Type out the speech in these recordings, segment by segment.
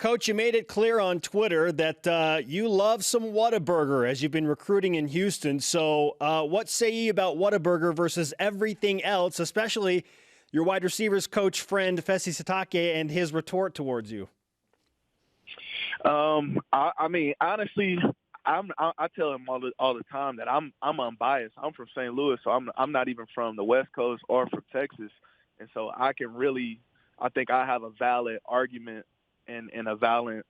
Coach, you made it clear on Twitter that you love some WHATABURGER as you've been recruiting in Houston. So what say ye about WHATABURGER versus everything else, especially your wide receivers coach friend Fesi Sitake and his retort towards you? I mean, honestly, I tell him all the time that I'm unbiased. I'm from St. Louis, so I'm not even from the West Coast or from Texas, and so I think I have a valid argument and a valid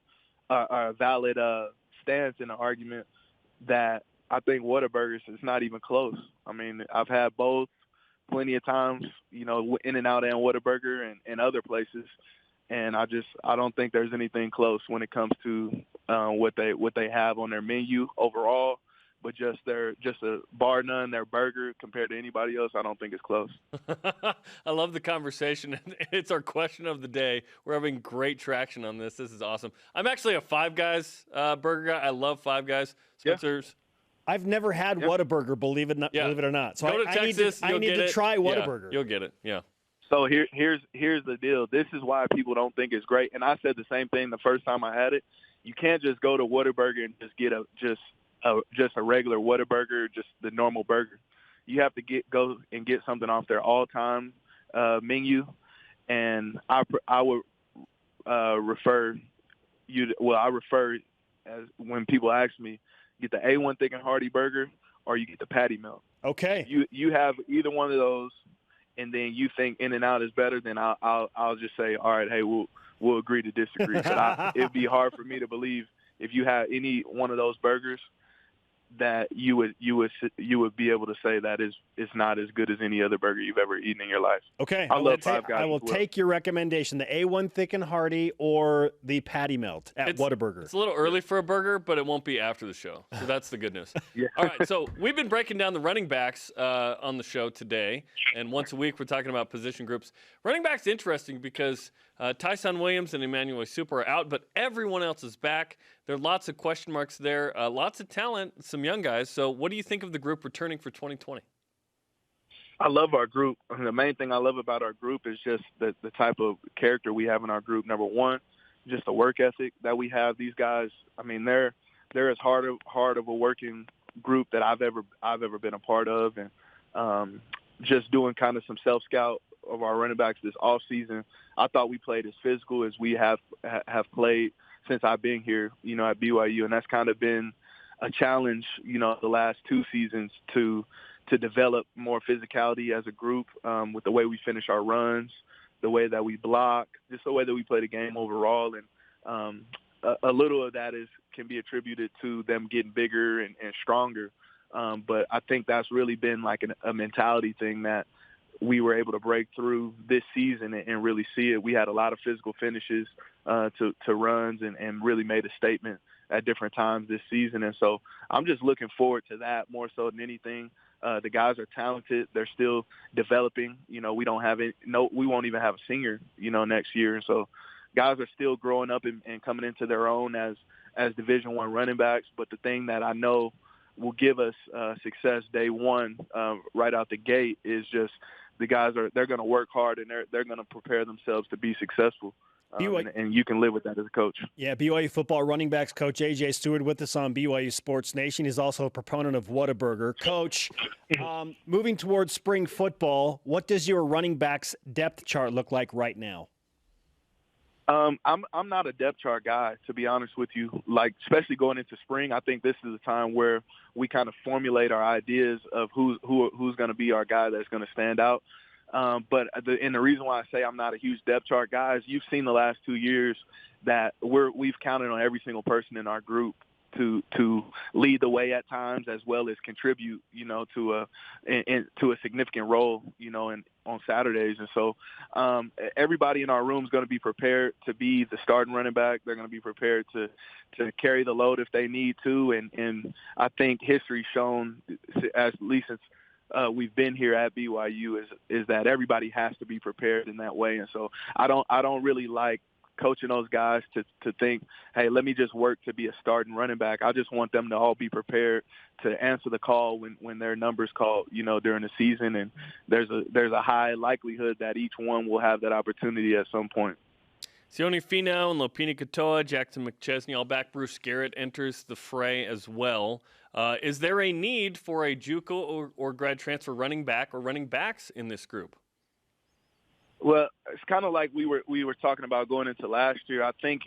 stance in the argument that I think WHATABURGER's is not even close. I mean, I've had both plenty of times, in and out and WHATABURGER and other places. And I don't think there's anything close when it comes to what they have on their menu overall, but just a bar none, their burger compared to anybody else, I don't think it's close. I love the conversation. It's our question of the day. We're having great traction on this. This is awesome. I'm actually a Five Guys burger guy. I love Five Guys. Spencer's. Yeah. I've never had WHATABURGER, believe it or not. So Go to Texas, I need to try WHATABURGER. Yeah, you'll get it. Yeah. So here's the deal. This is why people don't think it's great. And I said the same thing the first time I had it. You can't just go to WHATABURGER and just get a regular WHATABURGER, just the normal burger. You have to go and get something off their all-time menu. And I would refer you to, I refer as when people ask me, get the A1 thick and hearty burger or you get the patty melt. Okay. You have either one of those. And then you think In-N-Out is better, then I'll just say, all right, hey, we'll agree to disagree. But it'd be hard for me to believe if you had any one of those burgers that you would be able to say that it's not as good as any other burger you've ever eaten in your life. Okay, I love Five Guys. I will take your recommendation: the A1 thick and hearty or the patty melt at WHATABURGER. It's a little early for a burger, but it won't be after the show, so that's the good news. Yeah. All right, so we've been breaking down the running backs on the show today, and once a week we're talking about position groups. Running backs interesting because Tyson Williams and Emmanuel Super are out, but everyone else is back. There are lots of question marks there, lots of talent, some young guys. So what do you think of the group returning for 2020? I love our group. The main thing I love about our group is just the type of character we have in our group. Number one, just the work ethic that we have. These guys, I mean, they're as hard of a working group that I've ever been a part of, and just doing kind of some self-scout of our running backs this off season. I thought we played as physical as we have played since I've been here, at BYU, and that's kind of been a challenge, the last two seasons to develop more physicality as a group with the way we finish our runs, the way that we block, just the way that we play the game overall. And a little of that can be attributed to them getting bigger and stronger. But I think that's really been like a mentality thing that we were able to break through this season and really see it. We had a lot of physical finishes to runs and really made a statement at different times this season. And so I'm just looking forward to that more so than anything. The guys are talented. They're still developing. We don't have we won't even have a senior, next year. And so guys are still growing up and coming into their own as Division I running backs. But the thing that I know will give us success day one right out the gate is just the guys they're going to work hard and they're going to prepare themselves to be successful. And you can live with that as a coach. Yeah, BYU football running backs coach A.J. Steward with us on BYU Sports Nation. He's also a proponent of WHATABURGER. Coach, moving towards spring football, what does your running backs depth chart look like right now? I'm not a depth chart guy, to be honest with you. Like, especially going into spring, I think this is a time where we kind of formulate our ideas of who's going to be our guy that's going to stand out. But the reason why I say I'm not a huge depth chart guy is you've seen the last 2 years that we've counted on every single person in our group to lead the way at times as well as contribute, to a significant role, on Saturdays. And so everybody in our room is going to be prepared to be the starting running back. They're going to be prepared to carry the load if they need to. And I think history's shown, at least since we've been here at BYU, is that everybody has to be prepared in that way. And so I don't really like coaching those guys to think, hey, let me just work to be a starting running back. I just want them to all be prepared to answer the call when their number's called, during the season. And there's a high likelihood that each one will have that opportunity at some point. Sione Finau and Lopini Katoa, Jackson McChesney all back. Bruce Garrett enters the fray as well. Is there a need for a JUCO or grad transfer running back or running backs in this group? Well, it's kind of like we were talking about going into last year. I think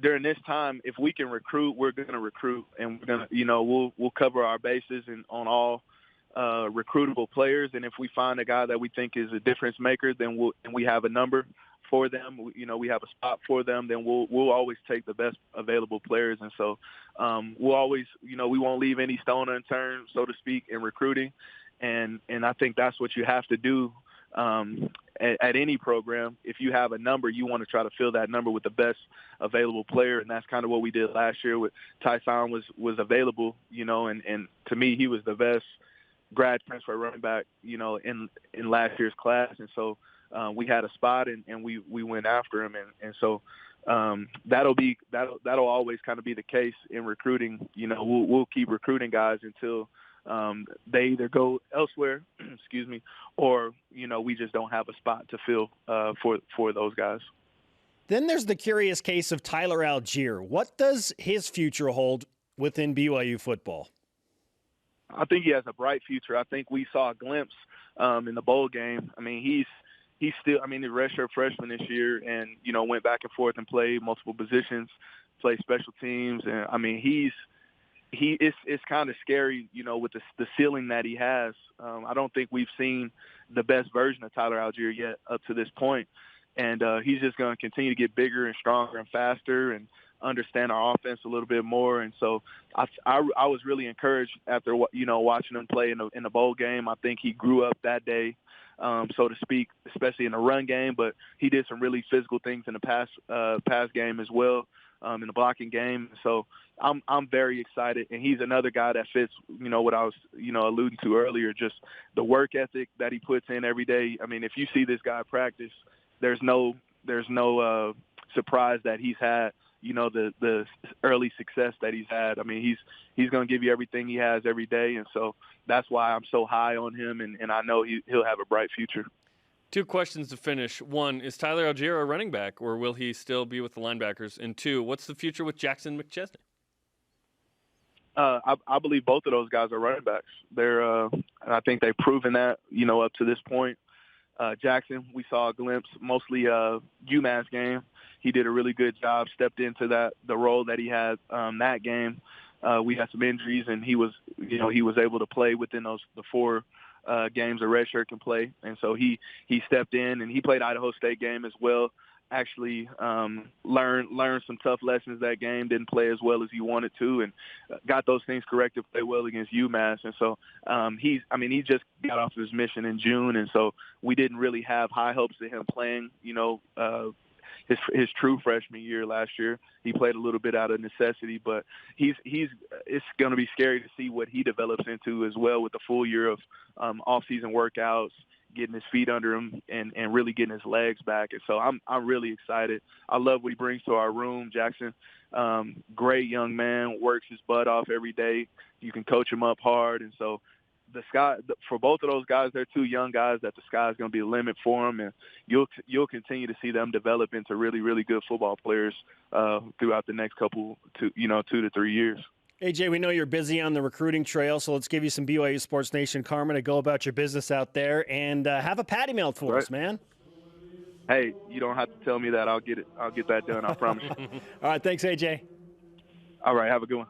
during this time, if we can recruit, we're going to recruit, and we're going to, we'll cover our bases and on all recruitable players. And if we find a guy that we think is a difference maker, then we have a number for them. We have a spot for them. Then we'll always take the best available players. And so we'll always, we won't leave any stone unturned, so to speak, in recruiting. And I think that's what you have to do. At any program, if you have a number, you want to try to fill that number with the best available player, and that's kind of what we did last year. With Tyson was available, and to me, he was the best grad transfer running back, in last year's class, and so we had a spot, and we went after him, and so that'll always kind of be the case in recruiting. We'll keep recruiting guys until they either go elsewhere, excuse me, or, we just don't have a spot to fill for those guys. Then there's the curious case of Tyler Allgeier. What does his future hold within BYU football? I think he has a bright future. I think we saw a glimpse in the bowl game. I mean, he's still, the redshirt freshman this year and, went back and forth and played multiple positions, played special teams. And, it's kind of scary, with the ceiling that he has. I don't think we've seen the best version of Tyler Allgeier yet up to this point. And he's just going to continue to get bigger and stronger and faster and understand our offense a little bit more. And so I was really encouraged after, watching him play in the bowl game. I think he grew up that day, so to speak, especially in the run game. But he did some really physical things in the pass game as well. In the blocking game. So I'm very excited. And he's another guy that fits, what I was, alluding to earlier, just the work ethic that he puts in every day. I mean, if you see this guy practice, there's no surprise that he's had, the early success that he's had. I mean, he's going to give you everything he has every day. And so that's why I'm so high on him. And I know he'll have a bright future. Two questions to finish. One, is Tyler Allgeier a running back, or will he still be with the linebackers? And two, what's the future with Jackson McChesney? I believe both of those guys are running backs. I think they've proven that, up to this point. Jackson, we saw a glimpse, mostly UMass game. He did a really good job, stepped into the role that he had that game. We had some injuries, and he was able to play within the four games a redshirt can play. And so he stepped in, and he played Idaho State game as well. Actually learned some tough lessons that game, didn't play as well as he wanted to, and got those things corrected, played well against UMass. And so he just got off his mission in June, and so we didn't really have high hopes of him playing, his true freshman year last year. He played a little bit out of necessity, but it's going to be scary to see what he develops into as well with the full year of off-season workouts, getting his feet under him and really getting his legs back. And so I'm really excited. I love what he brings to our room. Jackson, great young man, works his butt off every day. You can coach him up hard. And so for both of those guys, they're two young guys that the sky is going to be the limit for them. And you'll continue to see them develop into really, really good football players throughout the next 2 to 3 years. AJ, we know you're busy on the recruiting trail, so let's give you some BYU Sports Nation karma to go about your business out there and have a patty melt for us, man. Hey, you don't have to tell me that. I'll get it. I'll get that done. I promise you. All right, thanks, AJ. All right, have a good one.